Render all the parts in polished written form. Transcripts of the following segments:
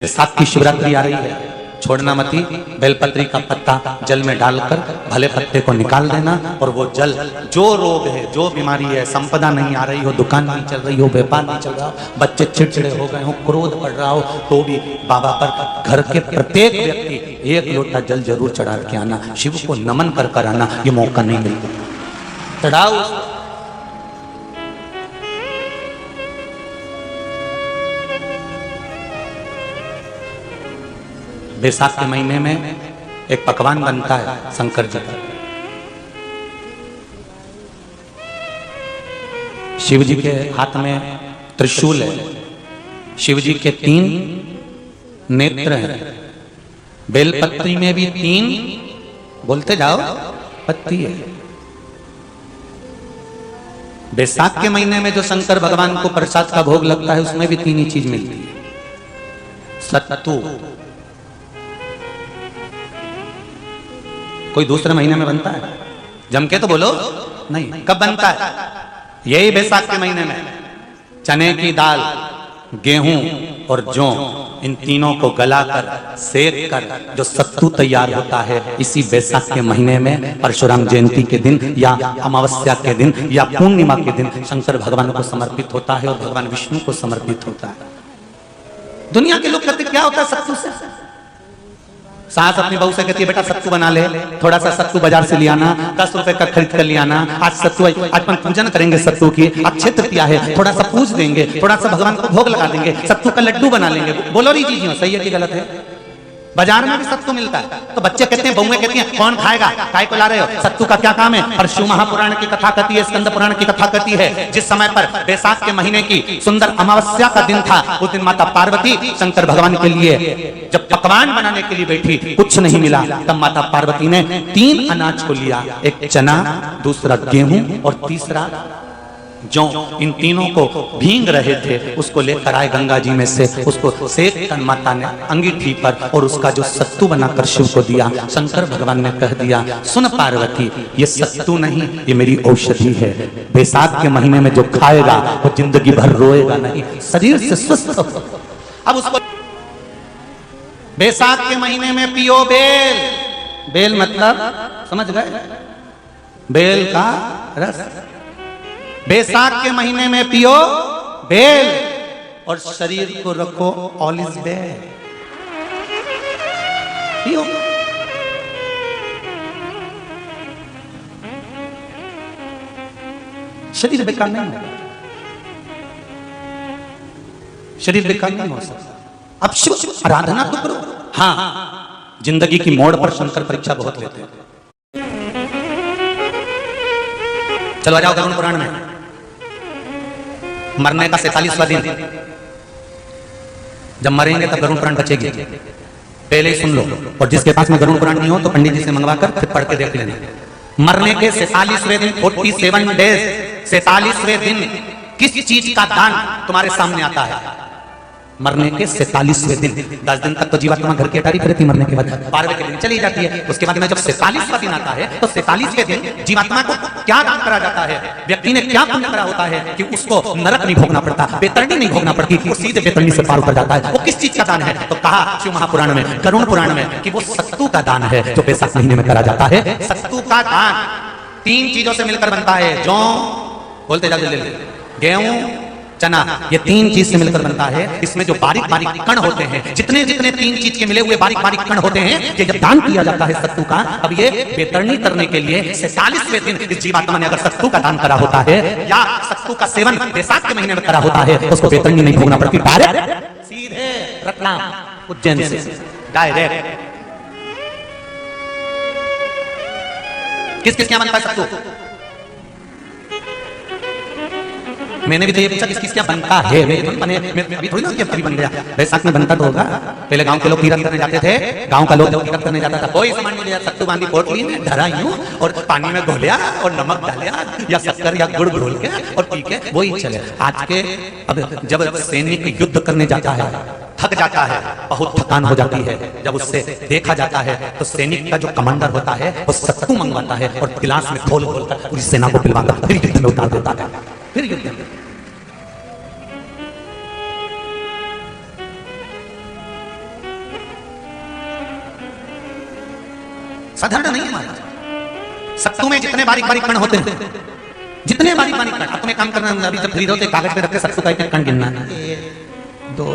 सात की शिवरात्रि आ रही है, छोड़ना मती। बेलपत्री का पत्ता जल में डालकर भले पत्ते को निकाल देना और वो जल, जो रोग है, जो बीमारी है, संपदा नहीं आ रही हो, दुकान नहीं चल रही हो, व्यापार नहीं चल रहा हो, बच्चे चिड़चिड़े हो गए हो, क्रोध बढ़ रहा हो, तो भी बाबा पर घर के प्रत्येक व्यक्ति एक लोटा जल जरूर चढ़ा के आना, शिव को नमन कर कर आना। ये मौका नहीं मिलता। चढ़ाओ। बैसाख के महीने में एक पकवान बनता है शंकर जी का। शिव जी के हाथ में त्रिशूल है, शिव जी के 3 नेत्र हैं, बेलपत्री में भी 3, बोलते जाओ, पत्ती है। बैसाख के महीने में जो शंकर भगवान को प्रसाद का भोग लगता है उसमें भी 3 ही चीज मिलती है। सत्तू कोई दूसरे महीने में बनता है? जम के तो बोलो। नहीं। कब बनता है? यही बैसाख के महीने में। चने की दाल, गेहूं और जौ, इन तीनों को गलाकर सेक कर जो सत्तू तैयार होता है, इसी बैसाख के महीने में परशुराम जयंती के दिन या अमावस्या के दिन या पूर्णिमा के दिन शंकर भगवान को समर्पित होता है और भगवान विष्णु को समर्पित होता है। दुनिया के लोग कहते क्या होता है सत्तू से? सास अपनी बहू से कहती है बेटा सत्तू बना ले, थोड़ा सा सत्तू बाजार से ले आना, 10 रुपए का खरीद कर ले आना, आज सत्तू, आज अपन पूजन करेंगे सत्तू की, अक्षय तृतीया है, थोड़ा सा पूज देंगे, थोड़ा सा भगवान को भोग लगा देंगे, सत्तू का लड्डू बना लेंगे। बोलो रही चीज सही है कि गलत है? बाजार में भी सत्तू मिलता है, तो बच्चे कहते हैं, बहुएं कहती हैं कौन खाएगा, काय को ला रहे हो, सत्तू का क्या काम है? और शिव महापुराण की कथा कहती है, स्कंद पुराण की कथा कहती है, जिस समय पर बैसाख के महीने की सुंदर अमावस्या का दिन था, उस दिन माता पार्वती शंकर भगवान के लिए जब पकवान बनाने के लिए बैठी, कुछ नहीं मिला, तब माता पार्वती ने 3 अनाज को लिया, एक चना, दूसरा गेहूं और तीसरा जौ। इन तीनों को भींग रहे थे, उसको लेकर आए गंगा जी में से, उसको सेक कर माता ने अंगीठी पर और उसका जो सत्तू बनाकर शिव को दिया। शंकर भगवान ने कह दिया, सुन पार्वती, ये सत्तू नहीं, ये मेरी औषधि है। बैसाख के महीने में जो खाएगा वो जिंदगी भर रोएगा नहीं, शरीर से स्वस्थ हो। अब उसको बैसाख के महीने में पियो बेल। बेल मतलब समझ गए? बेल का रस। बैसाख के महीने में पियो बेल और शरीर को रखो ऑलिव बेल। पियो। शरीर बेकार नहीं होगा, शरीर बेकार नहीं हो सकता। अब शिव आराधना तो करो। हाँ, जिंदगी की मोड़ पर शंकर परीक्षा बहुत लेते हैं। चलो आ जाओ गरुड़ पुराण में। मरने का 47वां दिन, जब मरेंगे तब गरुड़ पुराण बचेगी, पहले ही सुन लो। और जिसके पास में गरुड़ पुराण नहीं हो तो पंडित जी से मंगवाकर फिर पढ़ के देख लेना। मरने के 47वें दिन, 47 डेज, 47वें दिन किस चीज का दान तुम्हारे सामने आता है? मरने के 47वें दिन। 10 दिन तक तो जीवात्मा घर की अटारी रहती, मरने के बाद 12वें के दिन चली जाती है। उसके बाद में जब 47वां दिन आता है तो 47वें दिन जीवात्मा को क्या दान करा जाता है? व्यक्ति ने क्या पुण्य करा होता है कि उसको नरक नहीं भोगना पड़ता, बेतरणी नहीं भोगना पड़ती, वो सीधे बेतरणी से पार उतर जाता है। वो किस चीज का दान है? तो कहा शिव महापुराण में, गरुड़ पुराण में, कि वो सत्तू का दान है जो बैसाख महीने में करा जाता है। सत्तू का दान 3 चीजों से मिलकर बनता है। जौ, बोलते जाओ, गेहूं, चना, ये 3 चीज से मिलकर बनता है। इसमें जो बारीक बारीक कण होते हैं, जितने जितने 3 चीज के मिले हुए बारीक बारीक कण होते हैं, ये जब दान किया जाता है सत्तू का, अब ये बेतरणी करने के लिए 46वें दिन इस जीवात्मा ने अगर सत्तू का दान करा होता है या सत्तू का सेवन बैसाख के महीने में करा होता है, तो उसको बेतरणी नहीं भोगना पड़ती, डायरेक्ट सीधे रत्नाम उज्जैन से डायरेक्ट। किस किस क्या बनता है सत्तू? मैंने भी तो ये पूछा किस किस क्या बनता है। अभी थोड़ी ना अभी बन गया, बैसाख में बनता तो होगा। पहले गांव के लोग तीरथ करने जाते थे, गांव का लोग तीरथ करने जाता था, कोई सामान नहीं लिया, सत्तू बांधी पोटली में धरा यूं और पानी में घोलिया और नमक डालिया या शक्कर या गुड़ घोल के और पी के वही चले। आज के अब जब सैनिक युद्ध करने जाता है, थक जाता है, बहुत थकान हो जाती है, जब उससे देखा जाता है तो सैनिक का जो कमांडर होता है वो सत्तू मंगवाता है और गिलास में घोल घोलकर पूरी सेना को पिलवाकर फिर युद्ध में उतार देता है। फिर युद्ध में साधारण नहीं है महाराज। सत्तू में जितने बारीक बारीक कण होते हैं, जितने बारीक बारीक कण, अब तुम्हें काम करना, अभी जब फ्री होते कागज पे रख के सत्तू का एक कण गिनना, 1 2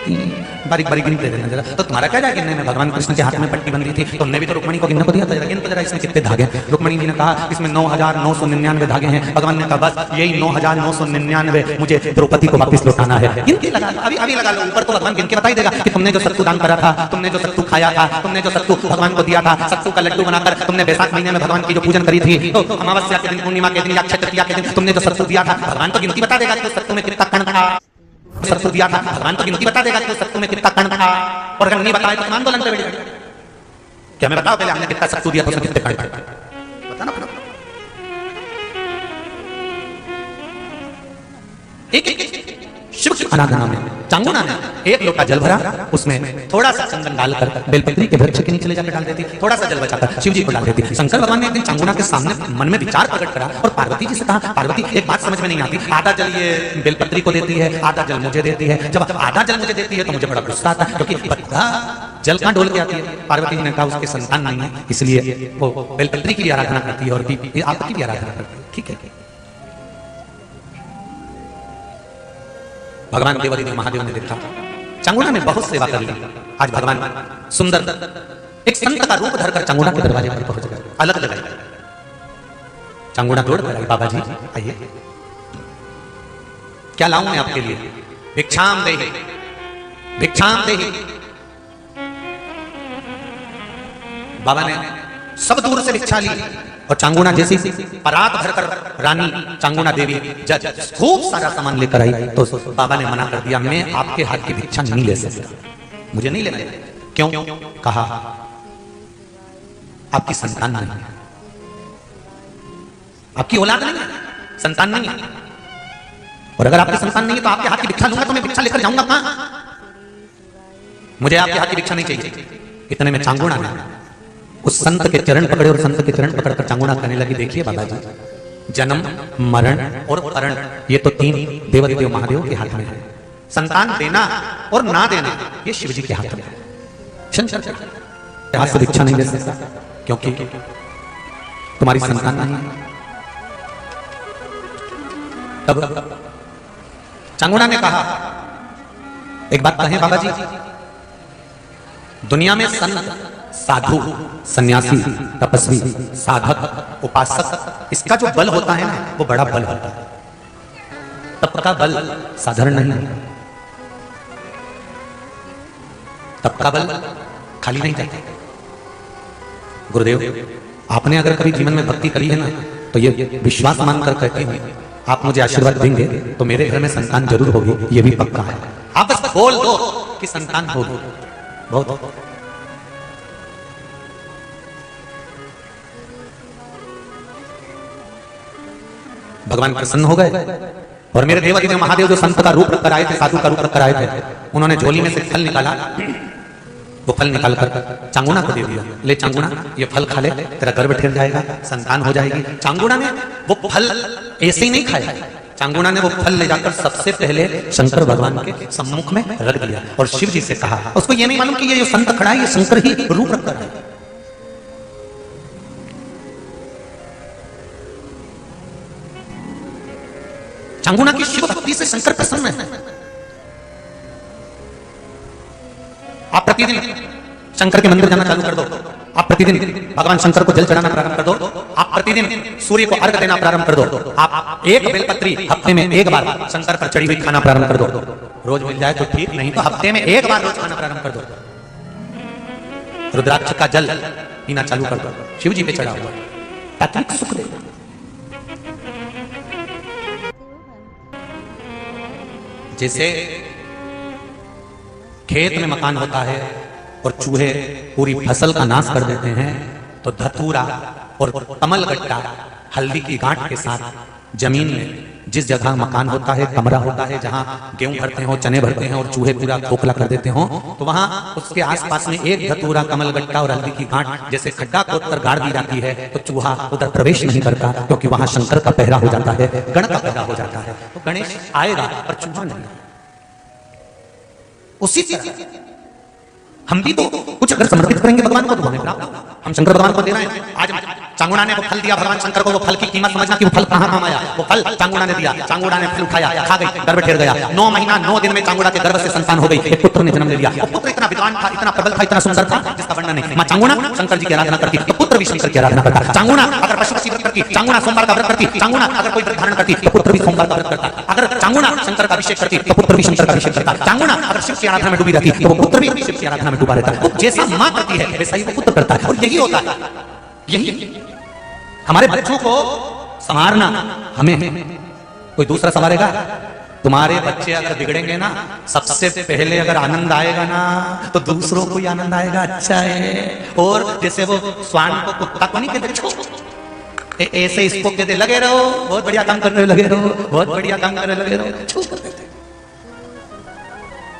3 बारीक बारीक गिनते रहना जरा। तो तुम्हारा क्या गिनने में? भगवान कृष्ण के हाथ में पट्टी बंधी थी, तुमने भी तो रुक्मणी को गिनने को दिया था, गिन तो जरा इसमें कितने धागे। रुक्मणी जी ने कहा इसमें 9,999 धागे हैं। भगवान ने कहा बस यही 9,999 मुझे द्रौपदी को वापस लौटाना है। गिन के लगा लो, अभी लगा लो ऊपर, तो भगवान गिन के बता ही देगा कि तुमने जो सत्तू दान करा था, तुमने जो सत्तू खाया था, तुमने जो सत्तू भगवान को दिया था, सत्तू का लड्डू बनाकर तुमने बैसाख महीने में भगवान की जो पूजन करी थी, तो अमावस्या के दिन, पूर्णिमा के दिन या अक्षय तृतीया के दिन तुमने जो सत्तू दिया था, भगवान तो गिनती बता देगा कि सत्तू में कितना कण था। सत्तू दिया था, भगवान तो गिनती बता देगा कि सत्तू में कितना कण था। और अगर नहीं बताए तो तुम आंदोलन पे बैठ जाओ। क्या मैं बताओ पहले हमने कितना सत्तू दिया था, उसमें कितने कण थे? बताना पड़ा। एक शिव की आराधना में चांगुना ने 1 लोटा जल भरा, उसमें थोड़ा सा चंदन डालकर बेलपत्री के वृक्ष के नीचे ले जाकर डाल देती, थोड़ा सा जल बचाकर शिव जी को डाल देती। शंकर भगवान ने एक दिन चांगुना के सामने मन में विचार प्रकट करा और पार्वती जी से कहा, पार्वती एक बात समझ में नहीं आती, आधा जल ये बेलपत्री को देती है, आधा जल मुझे देती है। जब आधा जल मुझे देती है तो मुझे बड़ा गुस्सा आता है, क्योंकि बद्धा जल कहां डोल के आती है। पार्वती जी ने कहा उसके संतान नहीं है, इसलिए वो बेलपत्री की भी आराधना करती है और आपकी भी आराधना करती है। ठीक है। भगवान देवादिदेव महादेव ने देखा चांगुना ने बहुत सेवा कर ली। आज भगवान सुंदर एक संत का रूप धरकर चांगुना के दरवाजे पर पहुंच गए। अलग लगाई चांगुना दौड़ कर आई, बाबा जी आइए, क्या लाऊं मैं आपके लिए? भिक्षाम देहि, भिक्षाम देहि। बाबा ने सब दूर से भिक्षा ली और चांगुना जैसी परात भरकर रानी चांगुना देवी जज खूब सारा सामान लेकर आई, तो बाबा ने मना कर दिया, मैं आपके हाथ की भिक्षा नहीं ले सकता, मुझे नहीं लेना। क्यों? कहा आपकी संतान नहीं है, आपकी औलाद नहीं है, संतान नहीं है। और अगर आपकी संतान नहीं है तो आपके हाथ की भिक्षा लूंगा तो मैं भिक्षा लेकर जाऊंगा कहां? मुझे आपके हाथ की भिक्षा नहीं चाहिए। इतने में चांगुना ने उस संत के चरण पकड़े और संत के चरण पकड़कर चांगुना कहने लगी, देखिए बाबा जी, जन्म मरण और मरण ये तो 3 देवादिदेव महादेव के हाथ में है। संतान देना और ना देना ये शिव जी के हाथ में है। शंकर हाथ से भिक्षा नहीं दे सकता क्योंकि तुम्हारी संतान नहीं है। तब चांगुना ने कहा, एक बात कहें बाबा जी, दुनिया में संत, साधु, सन्यासी, तपस्वी, साधक, उपासक, इसका जो बल होता है ना वो बड़ा बल होता है। तप का बल साधारण नहीं है। तप का बल खाली नहीं जाता। गुरुदेव आपने अगर कभी जीवन में भक्ति करी है ना तो ये विश्वास मानकर कहती हूं, आप मुझे आशीर्वाद देंगे तो मेरे घर में संतान जरूर होगी, ये भी पक्का है। आप बस बोल दो कि संतान होगी, बहुत। भगवान प्रसन्न हो गए और मेरे देवादिदेव महादेव जो संत का रूप रखकर आए थे, साधु का रूप रखकर आए थे, उन्होंने झोली में से फल निकाला। वो फल निकालकर चांगुना को दे दिया, ले चांगुना ये फल खा ले, तेरा गर्भ ठहर जाएगा, संतान हो जाएगी। चांगुना ने वो फल ऐसे ही नहीं खाया, चांगुना ने वो फल ले जाकर सबसे पहले शंकर भगवान के सम्मुख में रख दिया और शिव जी से कहा। उसको ये नहीं मालूम कि ये जो संत खड़ा है ये शंकर ही रूप रखकर है। चांगुना की शिव भक्ति से शंकर प्रसन्न है। आप प्रतिदिन शंकर के मंदिर जाना चालू कर दो, आप प्रतिदिन भगवान शंकर को जल चढ़ाना प्रारंभ कर दो, आप प्रतिदिन सूर्य को अर्घ देना प्रारंभ कर दो, आप एक बेलपत्री हफ्ते में 1 बार शंकर पर चढ़ी हुई खाना प्रारंभ कर दो। रोज मिल जाए तो ठीक, नहीं तो हफ्ते में 1 बार रोज खाना प्रारंभ कर दो। रुद्राक्ष का जल पीना चालू कर दो, शिव जी पे चढ़ा हुआ, तात्विक सुख दे। जैसे खेत में मकान होता है और चूहे पूरी फसल का नाश कर देते हैं, तो धतूरा और कमलगट्टा हल्दी की गांठ के साथ जमीन में जिस जगह मकान होता है, कमरा होता है, जहां गेहूं भरते हो, चने भरते हैं और चूहे पूरा खोखला कर देते हो, तो वहां उसके आसपास में एक धतूरा, कमलगट्टा और हल्दी की गांठ जैसे खड्डा खोदकर गाड़ दी जाती है, तो चूहा उधर प्रवेश नहीं करता, क्योंकि वहां शंकर का पहरा हो जाता है, गण का पहरा हो जाता है। तो गणेश आएगा पर चूहा नहीं। उसी तरह हम भी तो कुछ अगर समर्पित करेंगे भगवान को तो हमें प्राप्त होगा। हम शंकर भगवान को दे रहे हैं। आज चांगुड़ा ने वो फल दिया भगवान शंकर को, वो फल की कीमत समझना कि वो फल कहां काम आया। वो फल चांगुड़ा ने दिया, चांगुड़ा ने फल उठाया, खा गई, गर्भ ठहर गया। 9 महीना 9 दिन में चांगुड़ा के गर्भ से संतान हो गई, एक पुत्र ने जन्म ले लिया। वो पुत्र इतना विद्वान था, इतना प्रबल था, इतना सुंदर था जिसका वर्णन नहीं। मां चांगुड़ा शंकर जी की आराधना करती, तो पुत्र भी शंकर की आराधना करता। चांगुड़ा अगर पशुपति व्रत करती, चांगुड़ा सोमवार का व्रत करती, चांगुड़ा अगर कोई व्रत धारण करती तो पुत्र भी सोमवार का व्रत करता। अगर चांगुड़ा शंकर का अभिषेक करती तो पुत्र भी शंकर का अभिषेक करता। चांगुड़ा अगर शिव की आराधना में डूबी रहती तो वो पुत्र भी शिव की आराधना में डूबा रहता। तो जैसा मां करती है वैसा ही वो पुत्र करता है। और यही होता है, यही हमारे बच्चों को संवारना हमें कोई दूसरा संवारेगा। तुम्हारे बच्चे अगर बिगड़ेंगे ना, सबसे पहले अगर आनंद आएगा ना तो दूसरों को ही आनंद आएगा। अच्छा है। और जैसे वो स्वान को कुत्ता को नहीं कहते, ऐसे इसको कहते लगे रहो, बहुत बढ़िया काम कर रहे हो, लगे रहो, बहुत बढ़िया काम कर रहे हो, लगे रहो, छू कर देते।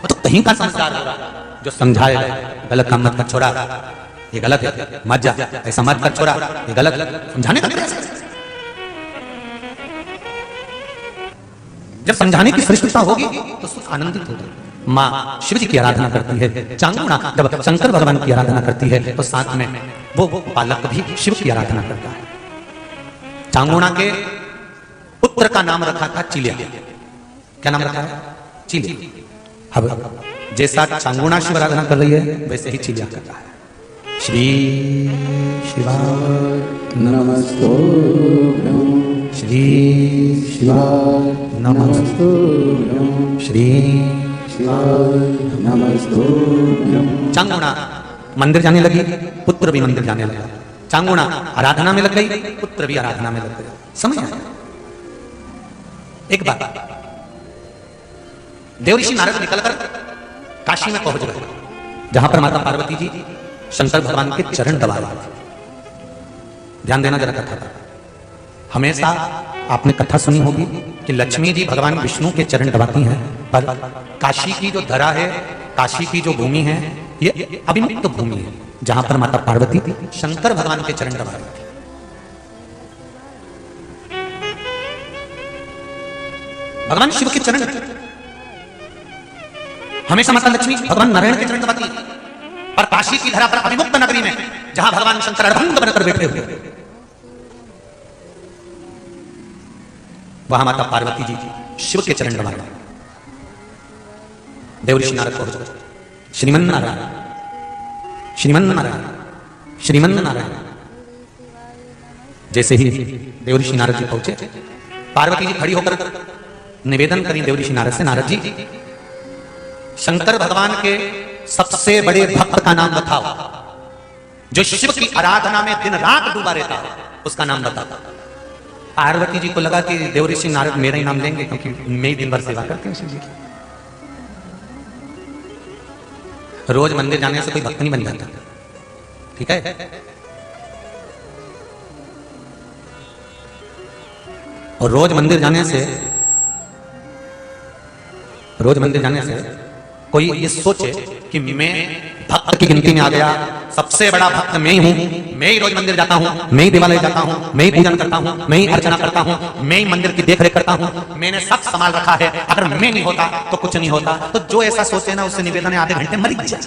तो कहीं का संस्कार होगा जो समझाएगा गलत काम मत कर छोड़ा, ये गलत है, मत जा, ऐसा मत कर छोड़ा, ये गलत है, समझाने का प्रयास। जब समझाने की श्रेष्ठता होगी तो सुख आनंदित होगा। माँ शिव जी की आराधना करती है, चांगुड़ा जब शंकर भगवान की आराधना करती है तो साथ में वो बालक भी शिव की आराधना करता है। चांगुड़ा के पुत्र का नाम रखा था चिलिया। क्या नाम रखा है? चिलिया। अब जैसा चांगुड़ा शिव आराधना कर रही है वैसे ही चिलिया कर रहा है। श्री शिवाय नमस्तुभ्यं, श्री शिवाय नमस्तुभ्यं, श्री शिवाय नमस्तुभ्यं। चांगुड़ा मंदिर जाने लगी, पुत्र भी मंदिर जाने लगा। चांगुड़ा आराधना में लग गई, पुत्र भी आराधना में लग गया। समझ आया? एक बात, देवऋषि नारद निकलकर काशी में पहुंच गए, जहां पर माता पार्वती जी शंकर भगवान के चरण दबा रहे थे। ध्यान देना जरा कथा पर। हमेशा आपने कथा सुनी होगी कि लक्ष्मी जी भगवान विष्णु के चरण दबाती हैं, पर काशी की जो धरा है, काशी की जो भूमि है, ये अभिमुक्त भूमि है, जहां पर माता पार्वती शंकर भगवान के चरण दबा रही थी। भगवान शिव के चरण, हमेशा माता लक्ष्मी भगवान नारायण के चरण दबाती है। पर काशी की धरा पर अभिमुक्त नगरी में जहां भगवान शंकर अर्धंग बनकर बैठे हुए, वहां माता पार्वती जी शिव के चरण दबा रहे। देवऋषि नारद पहुंच, श्रीमन नारायण, श्रीमन नारायण, श्रीमन नारायण। जैसे ही देवऋषि नारद जी पहुंचे, पार्वती जी खड़ी होकर निवेदन करी देवऋषि नारद से, नारद जी शंकर भगवान के सबसे बड़े भक्त का नाम बताओ, जो शिव की आराधना में दिन रात डूबा रहता है, उसका नाम बताओ। पार्वती जी को लगा कि देवऋषि नारद मेरा ही नाम लेंगे, क्योंकि मैं ही दिन भर सेवा करते हैं शिव जी की। रोज मंदिर जाने से कोई भक्त नहीं बन जाता, ठीक है? और रोज मंदिर जाने से कोई ये सोचे कि मैं भक्त की गिनती में आ गया, सबसे बड़ा भक्त मैं ही हूं, मैं ही रोज मंदिर जाता हूं, मैं ही देवालय जाता हूं, मैं ही पूजन करता हूं, मैं ही अर्चना करता हूं, मैं ही मंदिर की देखरेख करता हूं, मैंने सब संभाल रखा है, अगर मैं नहीं होता तो कुछ नहीं होता। तो जो ऐसा सोचे ना, उससे निवेदन आधे घंटे मर जाए।